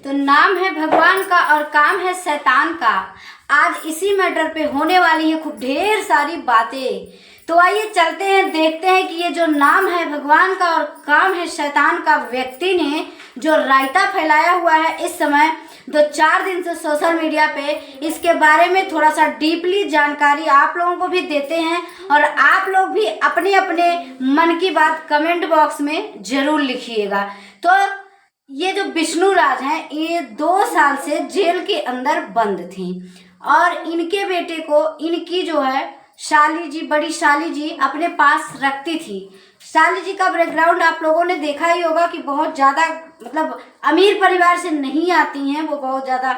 तो नाम है भगवान का और काम है शैतान का। आज इसी मैटर पे होने वाली है खूब ढेर सारी बातें। तो आइए चलते हैं, देखते हैं कि ये जो नाम है भगवान का और काम है शैतान का व्यक्ति ने जो रायता फैलाया हुआ है इस समय 2-4 दिन से सोशल मीडिया पे, इसके बारे में थोड़ा सा डीपली जानकारी आप लोगों को भी देते हैं और आप लोग भी अपने अपने मन की बात कमेंट बॉक्स में जरूर लिखिएगा। तो ये जो विष्णु राज हैं, ये 2 साल से जेल के अंदर बंद थी और इनके बेटे को इनकी जो है शाली जी, बड़ी शाली जी अपने पास रखती थी। शाली जी का बैकग्राउंड आप लोगों ने देखा ही होगा कि बहुत ज़्यादा मतलब अमीर परिवार से नहीं आती हैं, वो बहुत ज़्यादा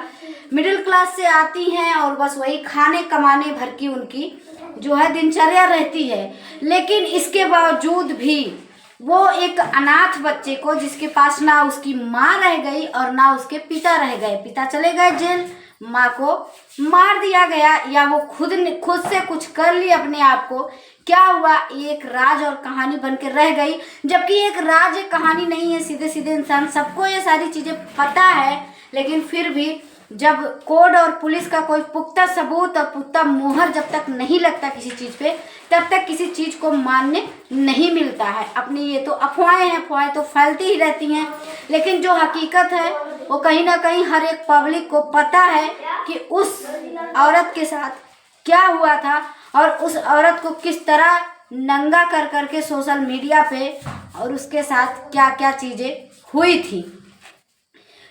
मिडिल क्लास से आती हैं और बस वही खाने कमाने भर की उनकी जो है दिनचर्या रहती है। लेकिन इसके बावजूद भी वो एक अनाथ बच्चे को, जिसके पास ना उसकी माँ रह गई और ना उसके पिता रह गए, पिता चले गए जेल, माँ को मार दिया गया या वो खुद से कुछ कर ली अपने आप को, क्या हुआ, एक राज और कहानी बन के रह गई। जबकि एक राज एक कहानी नहीं है, सीधे सीधे इंसान, सबको ये सारी चीज़ें पता है, लेकिन फिर भी जब कोर्ट और पुलिस का कोई पुख्ता सबूत और पुख्ता मोहर जब तक नहीं लगता किसी चीज़ पे, तब तक किसी चीज़ को मानने नहीं मिलता है। अपनी ये तो अफवाहें हैं, अफवाहें तो फैलती ही रहती हैं, लेकिन जो हकीकत है वो कहीं ना कहीं हर एक पब्लिक को पता है कि उस औरत के साथ क्या हुआ था और उस औरत को किस तरह नंगा कर करके सोशल मीडिया पे और उसके साथ क्या क्या चीज़ें हुई थी।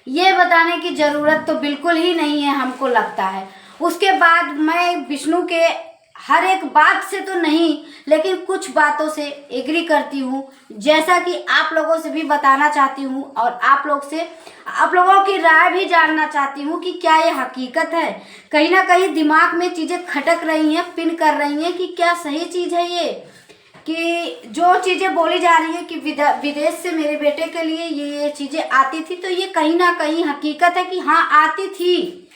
ये बताने की ज़रूरत तो बिल्कुल ही नहीं है, हमको लगता है। उसके बाद मैं विष्णु के हर एक बात से तो नहीं, लेकिन कुछ बातों से एग्री करती हूँ, जैसा कि आप लोगों से भी बताना चाहती हूँ और आप लोगों की राय भी जानना चाहती हूँ कि क्या ये हकीकत है। कहीं ना कहीं दिमाग में चीज़ें खटक रही हैं, पिन कर रही हैं कि क्या सही चीज़ है ये, कि जो चीज़ें बोली जा रही है कि विदेश से मेरे बेटे के लिए ये चीज़ें आती थी, तो ये कहीं ना कहीं हकीकत है कि हाँ आती थी,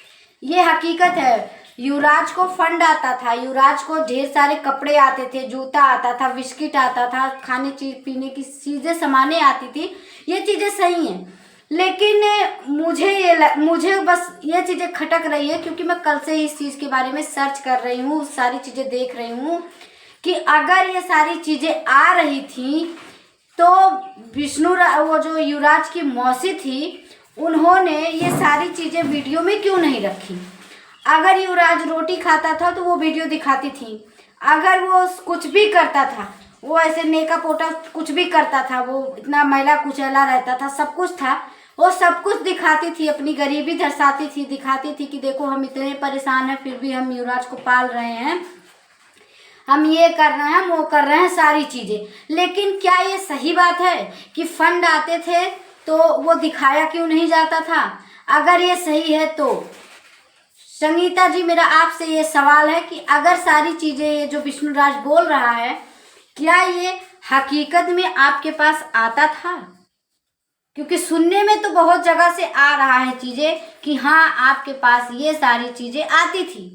ये हकीकत है। युवराज को फंड आता था, युवराज को ढेर सारे कपड़े आते थे, जूता आता था, बिस्किट आता था, खाने पीने की चीज़ें सामानें आती थी, ये चीज़ें सही हैं। लेकिन मुझे बस ये चीज़ें खटक रही है, क्योंकि मैं कल से इस चीज़ के बारे में सर्च कर रही हूँ, सारी चीज़ें देख रही हूँ कि अगर ये सारी चीज़ें आ रही थी तो वो जो युवराज की मौसी थी, उन्होंने ये सारी चीज़ें वीडियो में क्यों नहीं रखी। अगर युवराज रोटी खाता था तो वो वीडियो दिखाती थी, अगर वो कुछ भी करता था, वो ऐसे नेका पोटा कुछ भी करता था, वो इतना मैला कुचैला रहता था, सब कुछ था, वो सब कुछ दिखाती थी, अपनी गरीबी दर्शाती थी, दिखाती थी कि देखो हम इतने परेशान हैं फिर भी हम युवराज को पाल रहे हैं, हम ये कर रहे हैं, वो कर रहे हैं, सारी चीज़ें। लेकिन क्या ये सही बात है कि फंड आते थे तो वो दिखाया क्यों नहीं जाता था? अगर ये सही है तो संगीता जी, मेरा आपसे ये सवाल है कि अगर सारी चीज़ें ये जो विष्णु राज बोल रहा है, क्या ये हकीकत में आपके पास आता था? क्योंकि सुनने में तो बहुत जगह से आ रहा है चीज़ें कि हाँ आपके पास ये सारी चीज़ें आती थी।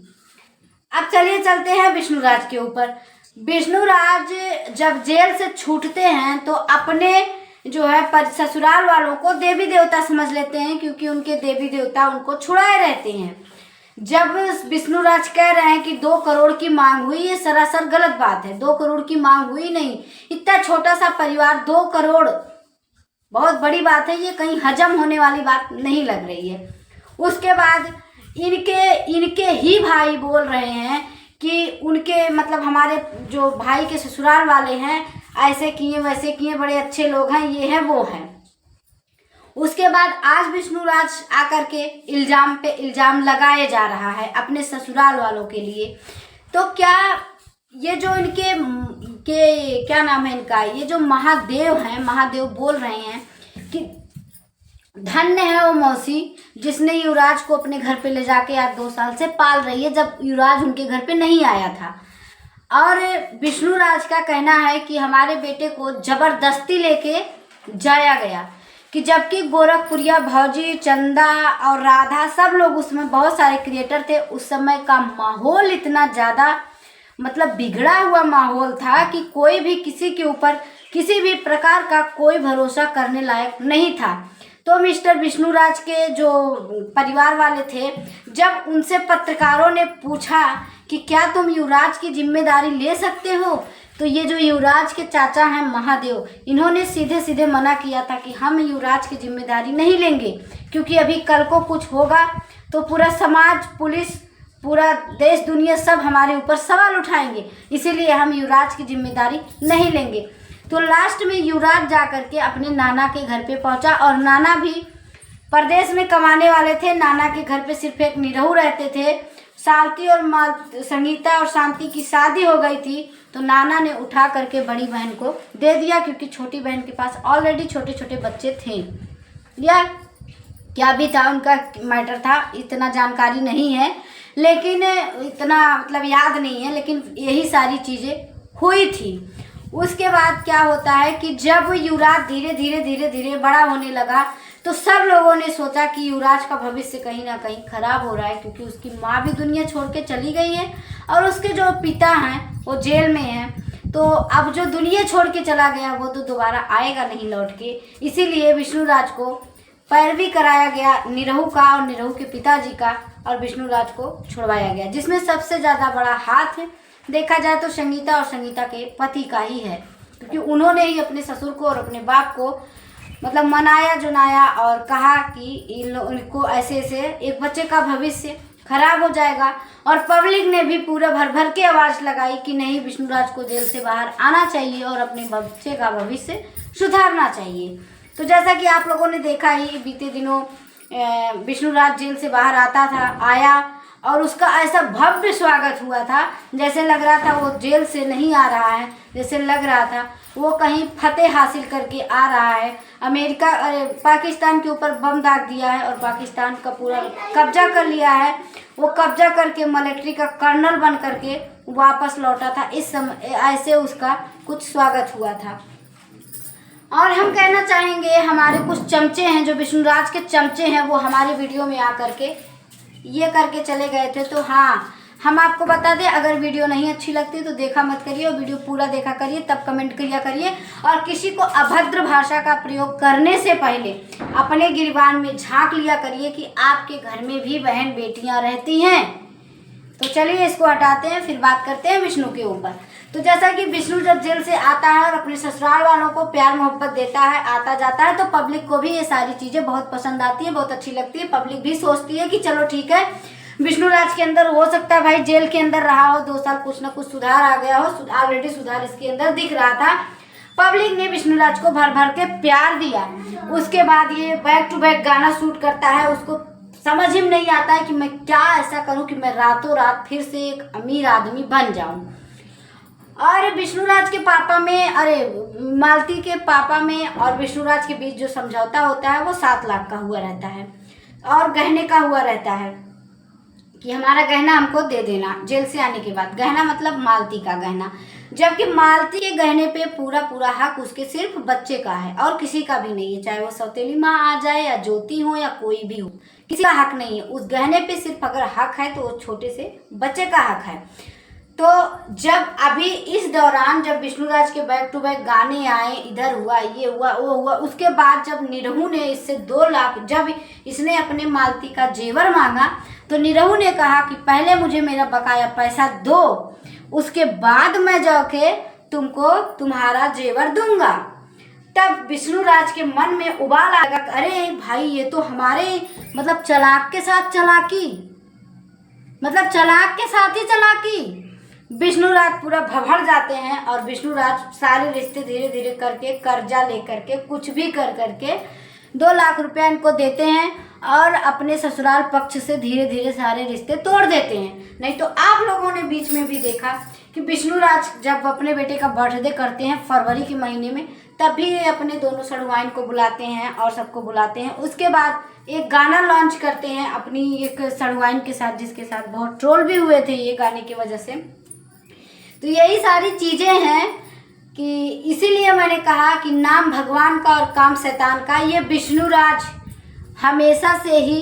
अब चलिए चलते हैं विष्णु राज के ऊपर। विष्णु राज जब जेल से छूटते हैं तो अपने जो है ससुराल वालों को देवी देवता समझ लेते हैं, क्योंकि उनके देवी देवता उनको छुड़ाए रहते हैं। जब विष्णु राज कह रहे हैं कि 2 करोड़ की मांग हुई, ये सरासर गलत बात है। 2 करोड़ की मांग हुई नहीं, इतना छोटा सा परिवार 2 करोड़ बहुत बड़ी बात है, ये कहीं हजम होने वाली बात नहीं लग रही है। उसके बाद इनके ही भाई बोल रहे हैं कि उनके मतलब हमारे जो भाई के ससुराल वाले हैं ऐसे किए वैसे किए, बड़े अच्छे लोग हैं, ये हैं वो हैं। उसके बाद आज विष्णु राज आकर के इल्जाम पे इल्जाम लगाए जा रहा है अपने ससुराल वालों के लिए। तो क्या ये जो क्या नाम है इनका, ये जो महादेव हैं, महादेव बोल रहे हैं कि धन्य है वो मौसी जिसने युवराज को अपने घर पे ले जाके आज 2 साल से पाल रही है, जब युवराज उनके घर पे नहीं आया था। और विष्णु राज का कहना है कि हमारे बेटे को जबरदस्ती लेके जाया गया, कि जबकि गोरखपुरिया, भौजी, चंदा और राधा सब लोग उसमें बहुत सारे क्रिएटर थे। उस समय का माहौल इतना ज़्यादा मतलब बिगड़ा हुआ माहौल था कि कोई भी किसी के ऊपर किसी भी प्रकार का कोई भरोसा करने लायक नहीं था। तो मिस्टर विष्णुराज के जो परिवार वाले थे, जब उनसे पत्रकारों ने पूछा कि क्या तुम युवराज की जिम्मेदारी ले सकते हो, तो ये जो युवराज के चाचा हैं महादेव, इन्होंने सीधे सीधे मना किया था कि हम युवराज की जिम्मेदारी नहीं लेंगे, क्योंकि अभी कल को कुछ होगा तो पूरा समाज, पुलिस, पूरा देश दुनिया सब हमारे ऊपर सवाल उठाएंगे, इसीलिए हम युवराज की जिम्मेदारी नहीं लेंगे। तो लास्ट में युवराज जा कर के अपने नाना के घर पे पहुंचा, और नाना भी परदेश में कमाने वाले थे। नाना के घर पे सिर्फ एक निरहू रहते थे। शांति और संगीता और शांति की शादी हो गई थी, तो नाना ने उठा करके बड़ी बहन को दे दिया, क्योंकि छोटी बहन के पास ऑलरेडी छोटे छोटे बच्चे थे, या क्या भी था उनका मैटर था, इतना जानकारी नहीं है, लेकिन इतना मतलब याद नहीं है, लेकिन यही सारी चीज़ें हुई थी। उसके बाद क्या होता है कि जब युवराज धीरे धीरे धीरे धीरे बड़ा होने लगा, तो सब लोगों ने सोचा कि युवराज का भविष्य कहीं ना कहीं खराब हो रहा है, क्योंकि उसकी माँ भी दुनिया छोड़ के चली गई है और उसके जो पिता हैं वो जेल में हैं। तो अब जो दुनिया छोड़ के चला गया वो तो दोबारा आएगा नहीं लौट के, इसीलिए विष्णुराज को पैरवी कराया गया निरहू का और निरहू के पिताजी का, और विष्णुराज को छुड़वाया गया, जिसमें सबसे ज़्यादा बड़ा हाथ देखा जाए तो संगीता और संगीता के पति का ही है, क्योंकि उन्होंने ही अपने ससुर को और अपने बाप को मतलब मनाया जुनाया और कहा कि इनको ऐसे ऐसे एक बच्चे का भविष्य खराब हो जाएगा। और पब्लिक ने भी पूरा भर भर के आवाज़ लगाई कि नहीं, विष्णुराज को जेल से बाहर आना चाहिए और अपने बच्चे का भविष्य सुधारना चाहिए। तो जैसा कि आप लोगों ने देखा ही, बीते दिनों विष्णुराज जेल से बाहर आया और उसका ऐसा भव्य स्वागत हुआ था, जैसे लग रहा था वो जेल से नहीं आ रहा है, जैसे लग रहा था वो कहीं फतेह हासिल करके आ रहा है। अमेरिका पाकिस्तान के ऊपर बम दाग दिया है और पाकिस्तान का पूरा कब्जा कर लिया है। वो कब्जा करके मिलिट्री का कर्नल बन करके वापस लौटा था। इस समय ऐसे उसका कुछ स्वागत हुआ था। और हम कहना चाहेंगे, हमारे कुछ चमचे हैं जो विष्णुराज के चमचे हैं, वो हमारी वीडियो में आ करके ये करके चले गए थे। तो हाँ, हम आपको बता दें, अगर वीडियो नहीं अच्छी लगती तो देखा मत करिए, और वीडियो पूरा देखा करिए, तब कमेंट किया करिए। और किसी को अभद्र भाषा का प्रयोग करने से पहले अपने गिरबान में झांक लिया करिए कि आपके घर में भी बहन बेटियां रहती हैं। तो चलिए इसको हटाते हैं, फिर बात करते हैं विष्णु के ऊपर। तो जैसा कि विष्णु जब जेल से आता है और अपने ससुराल वालों को प्यार मोहब्बत देता है, आता जाता है, तो पब्लिक को भी ये सारी चीज़ें बहुत पसंद आती है, बहुत अच्छी लगती है। पब्लिक भी सोचती है कि चलो ठीक है, विष्णुराज के अंदर हो सकता है भाई जेल के अंदर रहा हो 2 साल, कुछ ना कुछ सुधार आ गया हो, ऑलरेडी सुधार इसके अंदर दिख रहा था। पब्लिक ने विष्णुराज को भर भर के प्यार दिया। उसके बाद ये बैक टू बैक गाना शूट करता है, उसको समझ ही नहीं आता है कि मैं क्या ऐसा करूं कि मैं रातों रात फिर से एक अमीर आदमी बन जाऊं। और विष्णुराज के पापा में, मालती के पापा में और विष्णुराज के बीच जो समझौता होता है वो 7 लाख का हुआ रहता है, और गहने का हुआ रहता है कि हमारा गहना हमको दे देना जेल से आने के बाद। गहना मतलब मालती का गहना, जबकि मालती के गहने पे पूरा पूरा हक उसके सिर्फ बच्चे का है और किसी का भी नहीं है, चाहे वो सौतेली माँ आ जाए या ज्योति हो या कोई भी हो, किसी का हक नहीं है उस गहने पे। सिर्फ अगर हक है तो वो छोटे से बच्चे का हक है। तो जब अभी इस दौरान जब विष्णुराज के बैक टू बैक गाने आए, इधर हुआ, ये हुआ, वो हुआ, उसके बाद जब निरहू ने इससे 2 लाख, जब इसने अपने मालती का जेवर मांगा, तो निरहू ने कहा कि पहले मुझे मेरा बकाया पैसा दो, उसके बाद मैं जाके तुमको तुम्हारा जेवर दूंगा। तब विष्णुराज के मन में उबाल आएगा, अरे भाई ये तो हमारे मतलब चलाक के साथ चलाकी, मतलब चलाक के साथ ही चलाकी। विष्णुराज पूरा भभड़ जाते हैं और विष्णुराज सारे रिश्ते धीरे धीरे करके कर्जा लेकर के कुछ भी कर करके 2 लाख रुपया इनको देते हैं और अपने ससुराल पक्ष से धीरे धीरे सारे रिश्ते तोड़ देते हैं। नहीं तो आप लोगों ने बीच में भी देखा कि विष्णुराज जब अपने बेटे का बर्थडे करते हैं फरवरी के महीने में, तब भी अपने दोनों सड़ुआइन को बुलाते हैं और सबको बुलाते हैं। उसके बाद एक गाना लॉन्च करते हैं अपनी एक सड़ुआइन के साथ, जिसके साथ बहुत ट्रोल भी हुए थे ये गाने की वजह से। तो यही सारी चीज़ें हैं कि इसीलिए मैंने कहा कि नाम भगवान का और काम शैतान का। ये विष्णुराज हमेशा से ही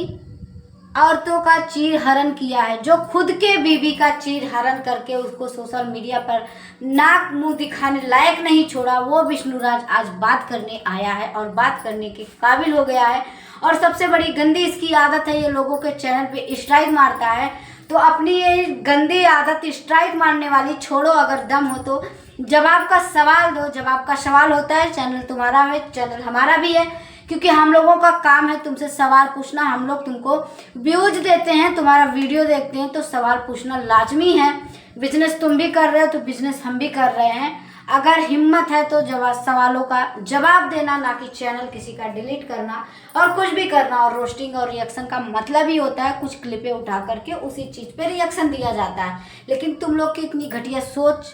औरतों का चीर हरण किया है, जो खुद के बीवी का चीर हरण करके उसको सोशल मीडिया पर नाक मुंह दिखाने लायक नहीं छोड़ा, वो विष्णुराज आज बात करने आया है और बात करने के काबिल हो गया है। और सबसे बड़ी गंदी इसकी आदत है, ये लोगों के चैनल पे स्ट्राइक मारता है। तो अपनी ये गंदी आदत स्ट्राइक मारने वाली छोड़ो, अगर दम हो तो जवाब का सवाल दो। जवाब का सवाल होता है, चैनल तुम्हारा है, चैनल हमारा भी है, क्योंकि हम लोगों का काम है तुमसे सवाल पूछना। हम लोग तुमको व्यूज देते हैं, तुम्हारा वीडियो देखते हैं, तो सवाल पूछना लाजमी है। बिजनेस तुम भी कर रहे हो तो बिजनेस हम भी कर रहे हैं। अगर हिम्मत है तो सवालों का जवाब देना, ना कि चैनल किसी का डिलीट करना और कुछ भी करना। और रोस्टिंग और रिएक्शन का मतलब ही होता है कुछ क्लिपें उठा करके उसी चीज़ पे रिएक्शन दिया जाता है। लेकिन तुम लोग की इतनी घटिया सोच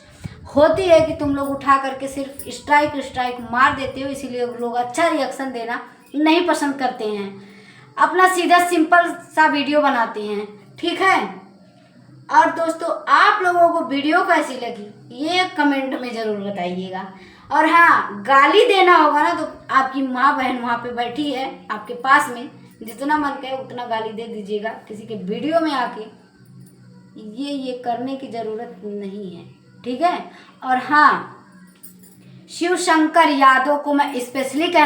होती है कि तुम लोग उठा करके सिर्फ स्ट्राइक मार देते हो, इसीलिए लोग अच्छा रिएक्शन देना नहीं पसंद करते हैं, अपना सीधा सिंपल सा वीडियो बनाते हैं। ठीक है। और दोस्तों, आप लोगों को वीडियो कैसी लगी ये कमेंट में ज़रूर बताइएगा। और हाँ, गाली देना होगा ना तो आपकी माँ बहन वहाँ पे बैठी है आपके पास में, जितना मन करे उतना गाली दे दीजिएगा। किसी के वीडियो में आके ये करने की ज़रूरत नहीं है। ठीक है। और हाँ, शिव शंकर यादव को मैं स्पेशली कहना